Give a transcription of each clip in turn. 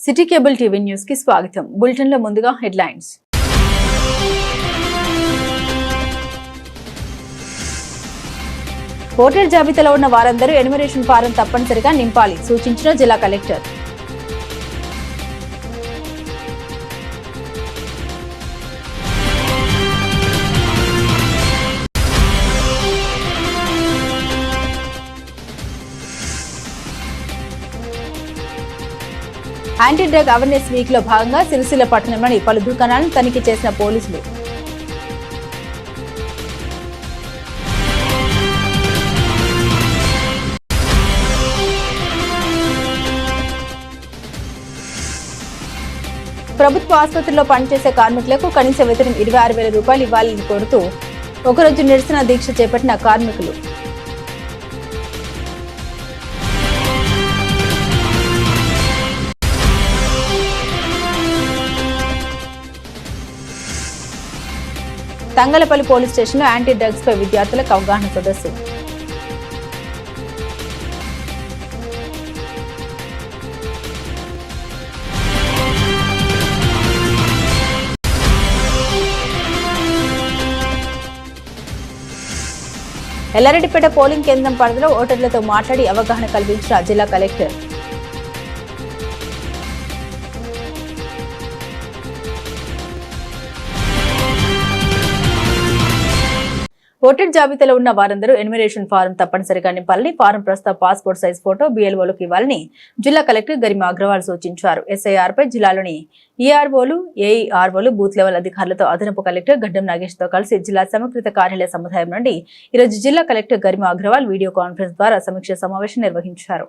City cable TV news కి స్వాగతం. Bulletin లో ముందుగా హెడ్లైన్స్. ఓటర్ జాబితాలో ఉన్న వారందరూ ఎన్యుమరేషన్ ఫారం తప్పనిసరిగా నింపాలి సూచించిన జిల్లా collector. Anti drug awareness week లో భాగంగా సిరిసిల్ల పట్టణంలోని పలు దుకాణాలను తనిఖీ చేసిన పోలీసులు. ప్రభుత్వ ఆసుపత్రిలో పనిచేసే కార్మికులకు కనీస వేతనం 26,000 రూపాయలు ఇవ్వాలని కోరుతూ ఒకరోజు నిరసన దీక్ష చేపట్టిన కార్మికులు. తంగలపల్లి పోలీస్ స్టేషన్ లో యాంటీ డ్రగ్స్ పై విద్యార్థులకు అవగాహన సదస్సు. ఎల్లారెడ్డిపేట పోలింగ్ కేంద్రం పరిధిలో ఓటర్లతో మాట్లాడి అవగాహన కల్పించిన జిల్లా కలెక్టర్. ఓటర్ జాబితాలో ఉన్న వారందరూ ఎన్యుమరేషన్ ఫారం తప్పనిసరిగా నింపాలని, ఫారం ప్రస్తుత పాస్పోర్ట్ సైజ్ ఫోటో BLOలకు ఇవ్వాలని జిల్లా కలెక్టర్ గరిమా అగ్రవాల్ సూచించారు. SIR పై జిల్లాలోని EROలు, AEROలు బూత్ లెవెల్ అధికారులతో అదనపు కలెక్టర్ గడ్డం నాగేష్ తో కలిసి జిల్లా సమగ్రత కార్యాలయ సముదాయం నుండి ఈరోజు జిల్లా collector Garima Agarwal video conference ద్వారా సమీక్ష సమావేశం నిర్వహించారు.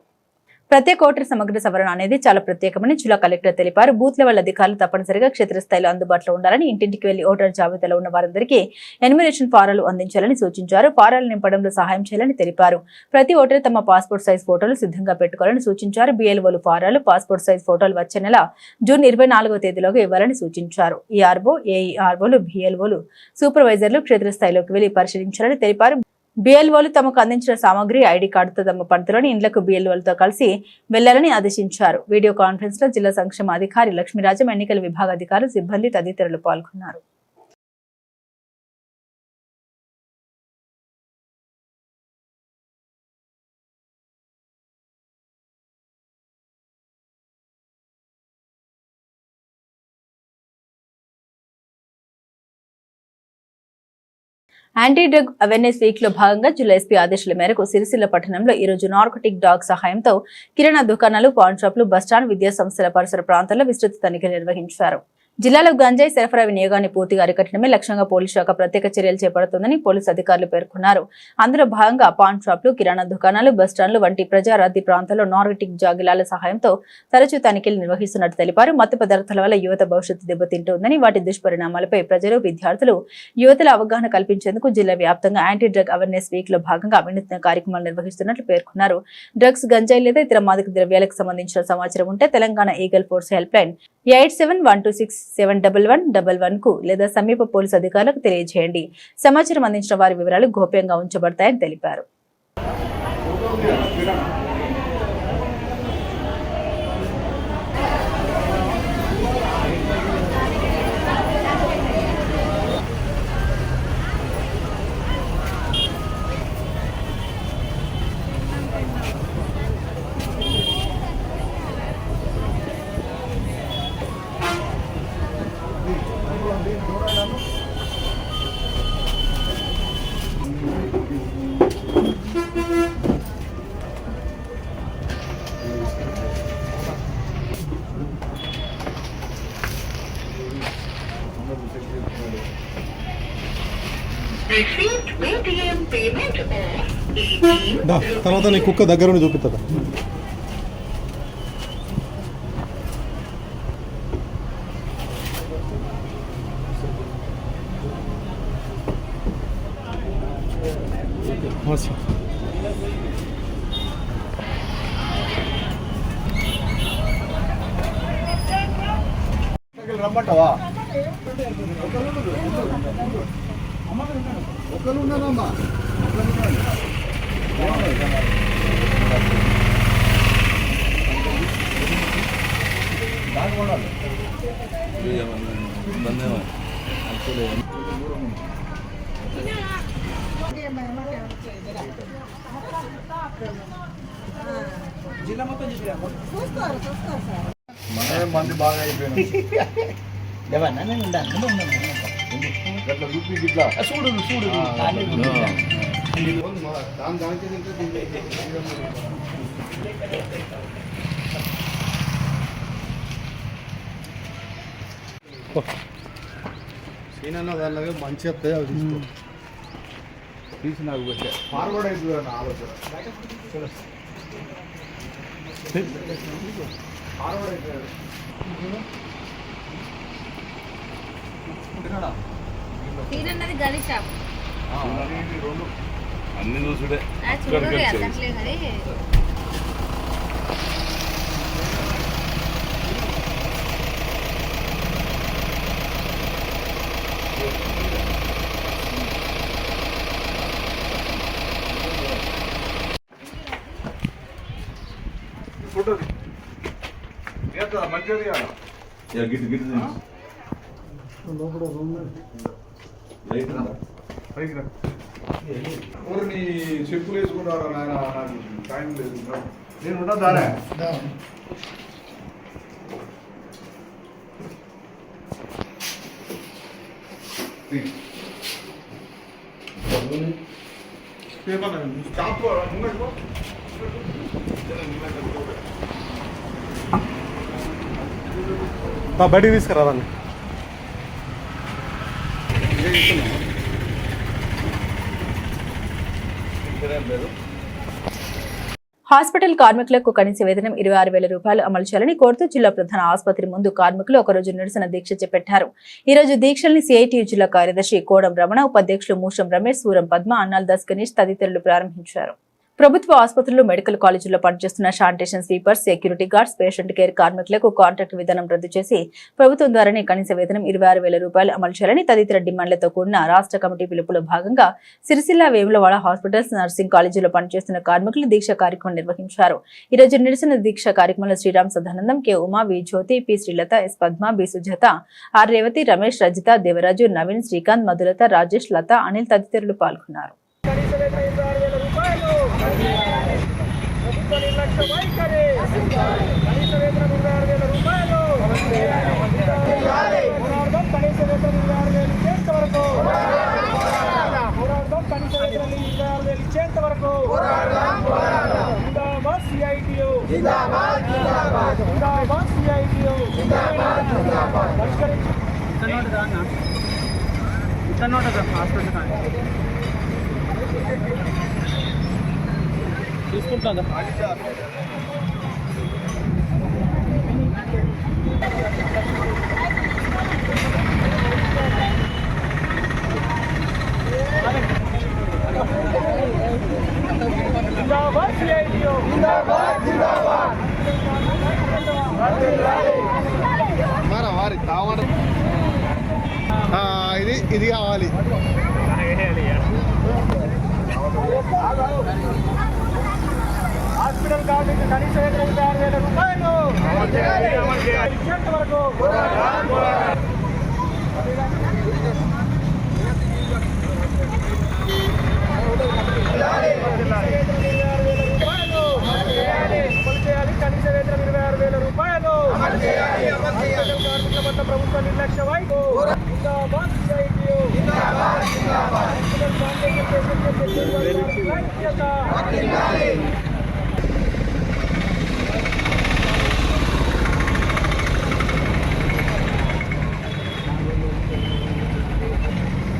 ప్రత్యేక ఓటర్ సమగ్ర సవరణ అనేది చాలా ప్రత్యేకమని జిల్లా కలెక్టర్ తెలిపారు. బూత్ లెవెల్ అధికారులు తప్పనిసరిగా క్షేత్రస్థాయిలో అందుబాటులో ఉండాలని, ఇంటింటికి వెళ్లి ఓటర్ జాబితాలో ఉన్న వారందరికీ ఎన్యుమరేషన్ ఫారాలు అందించాలని సూచించారు. ఫారాలు నింపడంలో సహాయం చేయాలని తెలిపారు. ప్రతి ఓటర్ తమ పాస్పోర్ట్ సైజ్ ఫోటోలు సిద్ధంగా పెట్టుకోవాలని సూచించారు. BLOలు ఫారాలు, పాస్పోర్ట్ సైజ్ ఫోటోలు వచ్చే నెల జూన్ 24వ తేదీలోగా ఇవ్వాలని సూచించారు. ERO, AEROలు, BLOలు, సూపర్వైజర్లు క్షేత్రస్థాయిలోకి వెళ్లి పరిశీలించాలని తెలిపారు. BLOలు తమకు అందించిన సామగ్రి, ID కార్డుతో తమ పరిధిలోని ఇండ్లకు BLOలతో కలిసి వెళ్లాలని ఆదేశించారు. వీడియో కాన్ఫరెన్స్ లో జిల్లా సంక్షేమ అధికారి లక్ష్మీరాజం, ఎన్నికల విభాగ అధికారులు, సిబ్బంది తదితరులు పాల్గొన్నారు. యాంటీ డ్రగ్ అవేర్నెస్ వీక్ లో భాగంగా జిల్లా SP ఆదేశాల మేరకు సిరిసిల్ల పట్టణంలో ఈ రోజు నార్కోటిక్ డాగ్ సహాయంతో కిరాణా దుకాణాలు, పాన్ షాపులు, బస్టాండ్, విద్యా సంస్థల పరిసర ప్రాంతాల్లో విస్తృత తనిఖీలు నిర్వహించారు. జిల్లాలో గంజాయి సరఫరా వినియోగాన్ని పూర్తిగా అరికట్టడమే లక్ష్యంగా పోలీసు శాఖ ప్రత్యేక చర్యలు చేపడుతుందని పోలీసు అధికారులు పేర్కొన్నారు. అందులో భాగంగా పాన్ షాపులు, కిరాణా దుకాణాలు, బస్టాండ్లు వంటి ప్రజా రద్దీ ప్రాంతాల్లో నార్కోటిక్ జాగిలాల సహాయంతో తరచూ తనిఖీలు నిర్వహిస్తున్నట్టు తెలిపారు. మత్తు పదార్థాల వల్ల యువత భవిష్యత్తు దెబ్బతింటుందని, వాటి దుష్పరిణామాలపై ప్రజలు, విద్యార్థులు, యువతల అవగాహన కల్పించేందుకు జిల్లా వ్యాప్తంగా యాంటీ డ్రగ్ అవేర్నెస్ వీక్ లో భాగంగా వినూత్న కార్యక్రమాలు నిర్వహిస్తున్నట్లు పేర్కొన్నారు. డ్రగ్స్, గంజాయి లేదా ఇతర మాదక ద్రవ్యాలకు సంబంధించిన సమాచారం ఉంటే Telangana eagle force help line 8712671111 కు లేదా సమీప పోలీసు అధికారులకు తెలియజేయండి. సమాచారం అందించిన వారి వివరాలు గోప్యంగా ఉంచబడతాయని తెలిపారు. తర్వాత నీ కుక్క దగ్గర నుండి చూపిస్తుందా? రమ్మంటావా? ఒకరు ఉన్నారమ్మా. మనమే మంది బాగా అయిపోయింది ఎవరన్నా నేను ఉండాను గట్ల చూపి గిట్లా చూడు చూడు సీనన్న దానిలాగా మంచి వస్తాయి అవి తీసుకో తీసి నాకు పెట్టే ఫార్వర్డ్ అవుతుంది అన్న ఆలోచన ఫార్వర్డ్ అవుతుంది తీరన్నది గది షాప్ అన్ని చూసుడే చూడరు అట్లే కానీ ఫోటో మంచిగా గిట్ గిట్ నీ చెప్పులు వేసుకున్నారా నాయన నాకు టైం లేదు నేను ఉన్నా దానే స్టాప్ బయటికి తీసుకురావాలని హాస్పిటల్ కార్మికులకు కనీస వేతనం 26,000 రూపాయలు అమలు చేయాలని కోరుతూ జిల్లా ప్రధాన ఆసుపత్రి ముందు కార్మికులు ఒకరోజు నిరసన దీక్ష చేపట్టారు. ఈ రోజు దీక్షల్ని సిఐటియు జిల్లా కార్యదర్శి కోడం రమణ, ఉపాధ్యక్షులు మూషం రమేష్, సూరం పద్మ, అన్నాల్ దాస్ గణేష్ తదితరులు ప్రారంభించారు. ప్రభుత్వ ఆసుపత్రులు, మెడికల్ కాలేజీల్లో పనిచేస్తున్న sanitation sweepers, security guards, patient care కార్మికులకు కాంట్రాక్ట్ విధానం రద్దు చేసి ప్రభుత్వం ద్వారానే కనీస వేతనం 26,000 రూపాయలు అమలు చేయాలని తదితర డిమాండ్లతో కూడిన రాష్ట్ర కమిటీ పిలుపులో భాగంగా సిరిసిల్ల, వేములవాడ హాస్పిటల్స్, నర్సింగ్ కాలేజీలో పనిచేస్తున్న కార్మికులు దీక్ష కార్యక్రమం నిర్వహించారు. ఈ రోజు నిరసన దీక్ష కార్యక్రమంలో Sriram Sadanandam, K Uma, V Jyothi, P Srilatha, S Padma, B Sujatha, R Revathi, Ramesh, Rajitha, Devaraju, Naveen, Srikanth, Madhulatha, Rajesh, Latha, Anil తదితరులు పాల్గొన్నారు. చూసుకుంటా వారి కావాలి ఇది కావాలి. హాస్పిటల్ కార్మిక కనీస వేతనం 26,000 రూపాయలు వరకు కనీస వేతనం 26,000 రూపాయలు కార్మికుల పట్ల ప్రభుత్వ నిర్లక్ష్య వైపు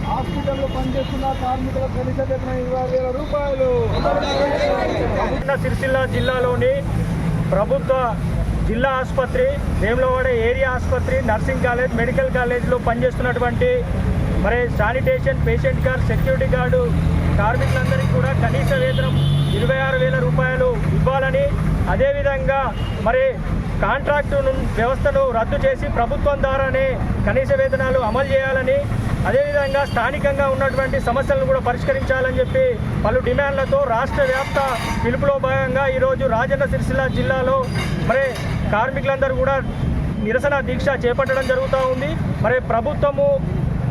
హాస్పిటల్లో పనిచేస్తున్న కార్మికుల కనీస వేతనం 26,000 రూపాయలు. సిరిసిల్ల జిల్లాలోని ప్రభుత్వ జిల్లా ఆసుపత్రి, వేములవాడ ఏరియా ఆసుపత్రి, నర్సింగ్ కాలేజ్, మెడికల్ కాలేజ్లో పనిచేస్తున్నటువంటి మరి sanitation, patient care, security guard కార్మికులందరికీ కూడా కనీస వేతనం 26,000 రూపాయలు ఇవ్వాలని, అదేవిధంగా మరి కాంట్రాక్టు వ్యవస్థను రద్దు చేసి ప్రభుత్వం ద్వారానే కనీస వేతనాలు అమలు చేయాలని, అదేవిధంగా స్థానికంగా ఉన్నటువంటి సమస్యలను కూడా పరిష్కరించాలని చెప్పి పలు డిమాండ్లతో రాష్ట్ర వ్యాప్త పిలుపులో భాగంగా ఈరోజు రాజన్న సిరిసిల్ల జిల్లాలో మరి కార్మికులందరూ కూడా నిరసన దీక్ష చేపట్టడం జరుగుతూ ఉంది. మరి ప్రభుత్వము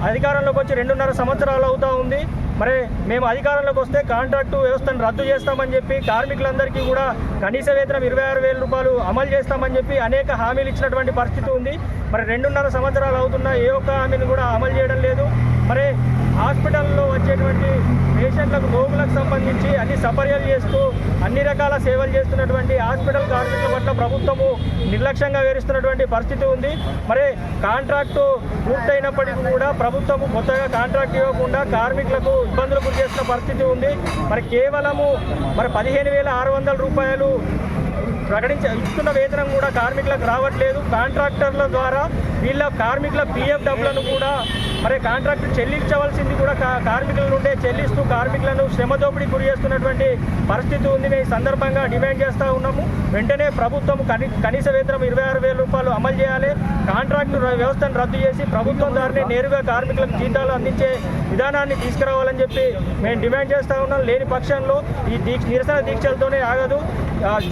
అధికారంలోకి వచ్చి 2.5 సంవత్సరాలు అవుతా ఉంది. మరి మేము అధికారంలోకి వస్తే కాంట్రాక్టు వ్యవస్థను రద్దు చేస్తామని చెప్పి కార్మికులందరికీ కూడా కనీస వేతనం 26,000 రూపాయలు అమలు చేస్తామని చెప్పి అనేక హామీలు ఇచ్చినటువంటి పరిస్థితి ఉంది. మరి 2.5 సంవత్సరాలు అవుతున్నా ఏ ఒక్క హామీని కూడా అమలు చేయడం లేదు. మరి హాస్పిటల్లో వచ్చేటువంటి పేషెంట్లకు రోగులకు సంబంధించి అన్ని సపర్యలు చేస్తూ అన్ని రకాల సేవలు చేస్తున్నటువంటి హాస్పిటల్ కార్మికుల పట్ల ప్రభుత్వము నిర్లక్ష్యంగా వేరుస్తున్నటువంటి పరిస్థితి ఉంది. మరి కాంట్రాక్టు పూర్తయినప్పటికీ కూడా ప్రభుత్వము కొత్తగా కాంట్రాక్ట్ ఇవ్వకుండా కార్మికులకు ఇబ్బందులు గురి చేస్తున్న పరిస్థితి ఉంది. మరి కేవలము 15,600 రూపాయలు ఇస్తున్న వేతనం కూడా కార్మికులకు రావట్లేదు. కాంట్రాక్టర్ల ద్వారా వీళ్ళ కార్మికుల PF డబ్బులను కూడా మరి కాంట్రాక్టర్ చెల్లించవలసింది కూడా కార్మికుల నుండే చెల్లిస్తూ కార్మికులను శ్రమ దోపిడీ గురి చేస్తున్నటువంటి పరిస్థితి ఉంది. మేము ఈ సందర్భంగా డిమాండ్ చేస్తూ ఉన్నాము. వెంటనే ప్రభుత్వం కనీస వేతనం 26,000 రూపాయలు అమలు చేయాలి. కాంట్రాక్టు వ్యవస్థను రద్దు చేసి ప్రభుత్వం ద్వారానే నేరుగా కార్మికులకు జీతాలు అందించే విధానాన్ని తీసుకురావాలని చెప్పి మేము డిమాండ్ చేస్తూ ఉన్నాం. లేని పక్షంలో ఈ నిరసన దీక్షలతోనే ఆగదు.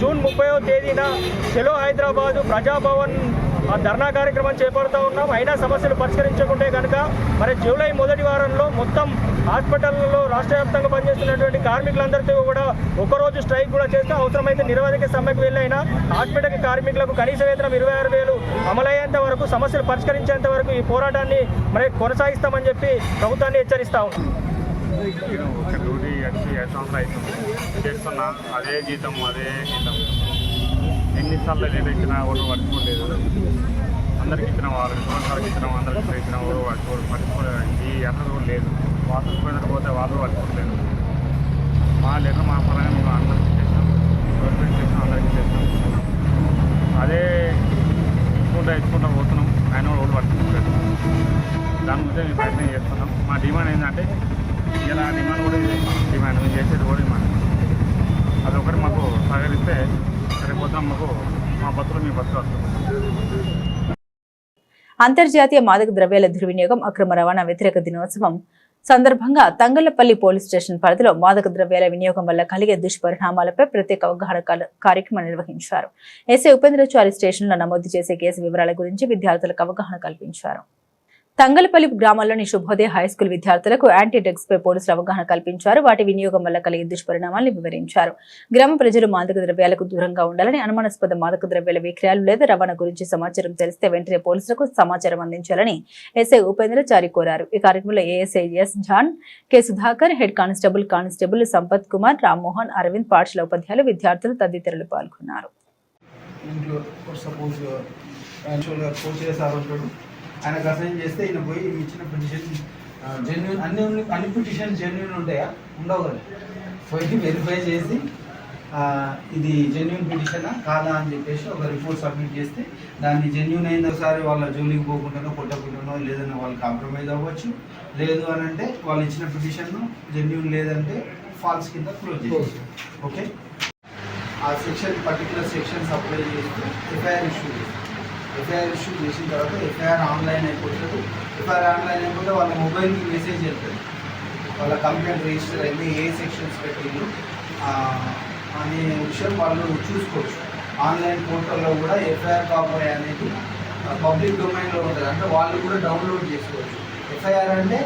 జూన్ 30వ తేదీన చెలో హైదరాబాదు ప్రజాభవన్ ధర్నా కార్యక్రమం చేపడుతూ ఉన్నాం. అయినా సమస్యలు పరిష్కరించకుంటే కనుక మరి జూలై మొదటి వారంలో మొత్తం హాస్పిటల్లో రాష్ట్ర వ్యాప్తంగా పనిచేస్తున్నటువంటి కార్మికులందరితో కూడా ఒకరోజు స్ట్రైక్ కూడా చేస్తే అవసరమైతే నిరవధిక సమ్మెకు వెళ్ళైనా హాస్పిటల్ కార్మికులకు కనీస వేతనం 26,000 అమలయ్యేంత వరకు సమస్యలు పరిష్కరించేంత వరకు ఈ పోరాటాన్ని మరి కొనసాగిస్తామని చెప్పి ప్రభుత్వాన్ని హెచ్చరిస్తా ఉన్నాం. ఒక డ్యూటీ వచ్చి 7 సంవత్సరాలు అవుతుంది చేస్తున్నా. అదే జీతం ఎన్నిసార్లు నేను ఇచ్చినా ఓటు పట్టుకోలేదు. అందరికి ఇచ్చిన వాళ్ళు సంవత్సరాలకు ఇచ్చినాం, అందరికి ఇచ్చిన ఓటు పట్టుకోలేదు. ఈ అసలు కూడా లేదు. వాటర్ పోయినట్టు పోతే వాళ్ళు పట్టుకోలేదు. మా లేదు మా పరంగా మేము అందరికీ చేసినాం, గవర్నమెంట్ చేసినాం, అందరికీ చేసినాం. అదే ఇచ్చుకుంటా పోతున్నాం. ఆయన ఓటు పట్టుకోలేదు. దాని గురించి మేము ప్రయత్నం చేస్తున్నాం. మా డిమాండ్ ఏంటంటే ఇలా డిమాండ్ కూడా డిమాండ్ మేము చేసేది కూడా డిమాండ్ అది ఒకటి మాకు సహకరిస్తే సరిపోతాం. మాకు మా బతులు మీ బతులు వస్తుంది. అంతర్జాతీయ మాదక ద్రవ్యాల దుర్వినియోగం అక్రమ రవాణా వ్యతిరేక దినోత్సవం సందర్భంగా తంగళ్లపల్లి పోలీస్ స్టేషన్ పరిధిలో మాదక ద్రవ్యాల వినియోగం వల్ల కలిగే దుష్పరిణామాలపై ప్రత్యేక అవగాహన కార్యక్రమం నిర్వహించారు. ఎస్ఐ ఉపేంద్రచారి స్టేషన్లో నమోదు చేసే కేసు వివరాల గురించి విద్యార్థులకు అవగాహన కల్పించారు. తంగలపల్లి గ్రామాల్లోని శుభోదయ హైస్కూల్ విద్యార్థులకు యాంటీ డ్రగ్స్ పై పోలీసులు అవగాహన కల్పించారు. వాటి వినియోగం వల్ల కలిగే దుష్పరిణామాలను వివరించారు. గ్రామ ప్రజలు మాదక ద్రవ్యాలకు దూరంగా ఉండాలని, అనుమానాస్పద మాదక ద్రవ్యాల విక్రయాలు లేదా రవాణా గురించి సమాచారం తెలిస్తే వెంటనే పోలీసులకు సమాచారం అందించాలని ఎస్ఐ ఉపేంద్రచారి కోరారు. ఈ కార్యక్రమంలో ASI S John, K Sudhakar, head constable Sampath Kumar, Rammohan, Aravind, పాఠశాల ఉపాధ్యాయులు, విద్యార్థులు తదితరులు పాల్గొన్నారు. ఆయనకు అసైన్ చేస్తే ఈయన పోయి ఇచ్చిన పిటిషన్ జెన్యున్ అన్ని పిటిషన్ జెన్యున్ ఉంటాయా? ఉండవు కదా. పోయి వెరిఫై చేసి ఇది జెన్యున్ పిటిషనా కాదా అని చెప్పేసి ఒక రిపోర్ట్ సబ్మిట్ చేస్తే దాన్ని జెన్యున్ అయిన ఒకసారి వాళ్ళ జోలికి పోకుండానో కొట్టకుండానో లేదన్నా వాళ్ళు కాంప్రమైజ్ అవ్వచ్చు. లేదు అని అంటే వాళ్ళు ఇచ్చిన పిటిషన్ జెన్యున్ లేదంటే ఫాల్స్ కింద క్లోజ్ చేయవచ్చు. ఓకే, ఆ సెక్షన్ పర్టికులర్ సెక్షన్స్ అప్లై చేస్తూ ఎఫ్ఐఆర్ ఇష్యూ చేస్తారు. ఎఫ్ఐఆర్ ఇష్యూ చేసిన తర్వాత ఎఫ్ఐఆర్ ఆన్లైన్ అయిపోతుంది. ఎఫ్ఐఆర్ ఆన్లైన్ అయిపోతే వాళ్ళ మొబైల్కి మెసేజ్ వెళ్తుంది, వాళ్ళ కంప్లైంట్ రిజిస్టర్ అయింది, ఏ సెక్షన్స్ పెట్టిండ్రు అనే విషయం వాళ్ళు చూసుకోవచ్చు. ఆన్లైన్ పోర్టల్లో కూడా ఎఫ్ఐఆర్ కాపీ అనేది పబ్లిక్ డొమైన్లో ఉంటుంది, అంటే వాళ్ళు కూడా డౌన్లోడ్ చేసుకోవచ్చు. ఎఫ్ఐఆర్ అంటే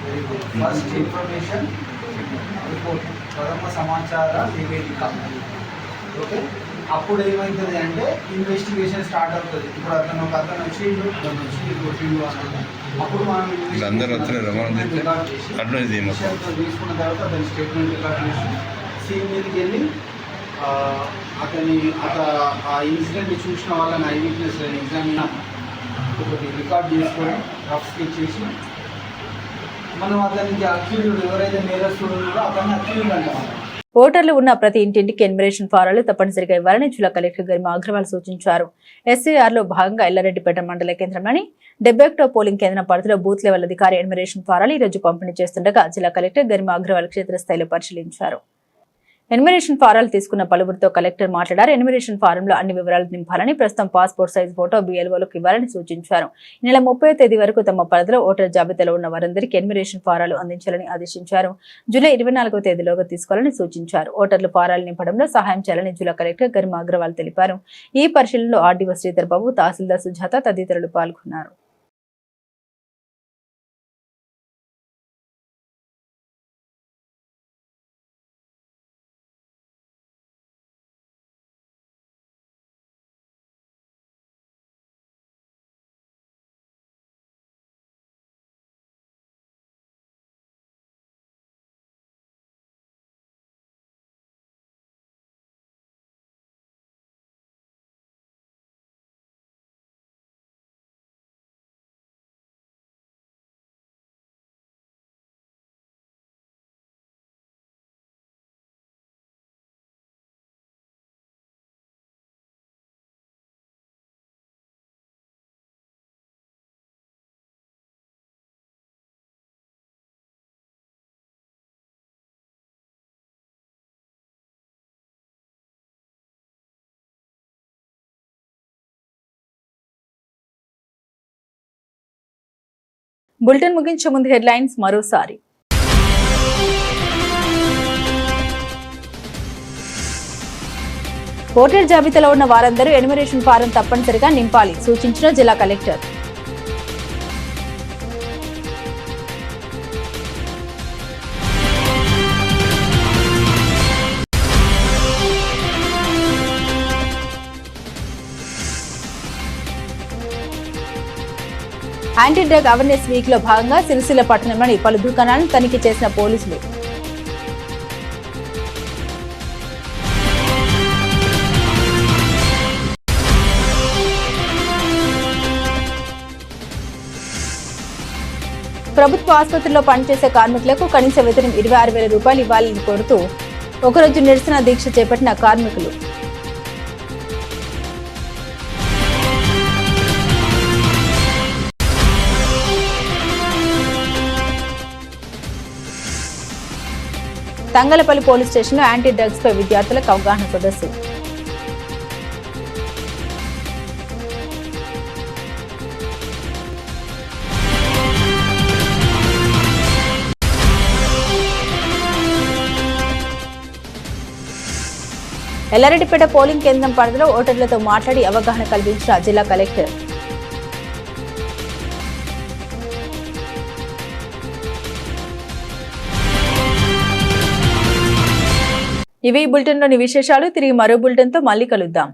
very good, first information report, ప్రథమ సమాచార నివేదిక. ఓకే, అప్పుడు ఏమవుతుంది అంటే ఇన్వెస్టిగేషన్ స్టార్ట్ అవుతుంది. ఇప్పుడు ఒక అతను వచ్చి కొట్టిండు అన్నది, అప్పుడు మనం తీసుకున్న తర్వాత అతని స్టేట్మెంట్ రికార్డ్ చేసి సీన్ మీదకి వెళ్ళి ఆ ఇన్సిడెంట్ చూసిన వాళ్ళని ఐ విట్నెస్ ఎగ్జామిన్ ఒకటి రికార్డ్ చేసుకొని రఫ్ స్కెచ్ చేసి మనం అతనికి అక్యూజ్డ్ ఎవరైతే నేరస్తుడు ఉన్నారో అతన్ని అక్యూజ్డ్ అంటాం. ఓటర్లు ఉన్న ప్రతి ఇంటింటికి ఎన్యుమరేషన్ ఫారాలు తప్పనిసరిగా ఇవ్వాలని జిల్లా కలెక్టర్ గరిమా అగ్రవాల్ సూచించారు. ఎస్ఐఆర్లో భాగంగా ఎల్లారెడ్డిపేట మండల కేంద్రంలోని 71వ పోలింగ్ కేంద్రం పరిధిలో బూత్ లెవెల్ అధికారి ఎన్యుమరేషన్ ఫారాలు ఈ రోజు పంపిణీ చేస్తుండగా జిల్లా కలెక్టర్ గరిమా అగ్రవాల్ క్షేత్రస్థాయిలో పరిశీలించారు. ఎన్యుమరేషన్ ఫారాలు తీసుకున్న పలువురితో కలెక్టర్ మాట్లాడారు. ఎన్యుమరేషన్ ఫారంలో అన్ని వివరాలు నింపాలని, ప్రస్తుతం పాస్పోర్ట్ సైజ్ ఫోటో BLOలకు ఇవ్వాలని సూచించారు. ఈ నెల 30వ తేదీ వరకు తమ పరిధిలో ఓటర్ జాబితాలో ఉన్న వారందరికీ ఎన్యుమరేషన్ ఫారాలు అందించాలని ఆదేశించారు. జూలై 24వ తేదీలోగా తీసుకోవాలని సూచించారు. ఓటర్లు ఫారాలు నింపడంలో సహాయం చేయాలని జిల్లా కలెక్టర్ గరిమా అగ్రవాల్ తెలిపారు. ఈ పరిశీలనలో ఆర్డీఓ శ్రీధర్ బాబు, తహసీల్దార్ సుజాత తదితరులు పాల్గొన్నారు. బులెటిన్ ముగించే ముందు హెడ్లైన్స్ మరోసారి. ఓటర్ జాబితాలో ఉన్న వారందరూ ఎన్యుమరేషన్ ఫారం తప్పనిసరిగా నింపాలి సూచించిన జిల్లా collector. Anti drug awareness week లో భాగంగా సిరిసిల్ల పట్టణంలోని పలు దుకాణాలను తనిఖీ చేసిన పోలీసులు. ప్రభుత్వ ఆసుపత్రిలో పనిచేసే కార్మికులకు కనీస వేతనం 26,000 రూపాయలు ఇవ్వాలని కోరుతూ ఒకరోజు నిరసన దీక్ష చేపట్టిన కార్మికులు. తంగలపల్లి పోలీస్ స్టేషన్లో యాంటీ డ్రగ్స్ పై విద్యార్థులకు అవగాహన సదస్సు. ఎల్లారెడ్డిపేట పోలింగ్ కేంద్రం పరిధిలో ఓటర్లతో మాట్లాడి అవగాహన కల్పించిన జిల్లా కలెక్టర్. ఇవి బులెటిన్లోని విశేషాలు. తిరిగి మరో బులెటిన్తో మళ్ళీ కలుద్దాం.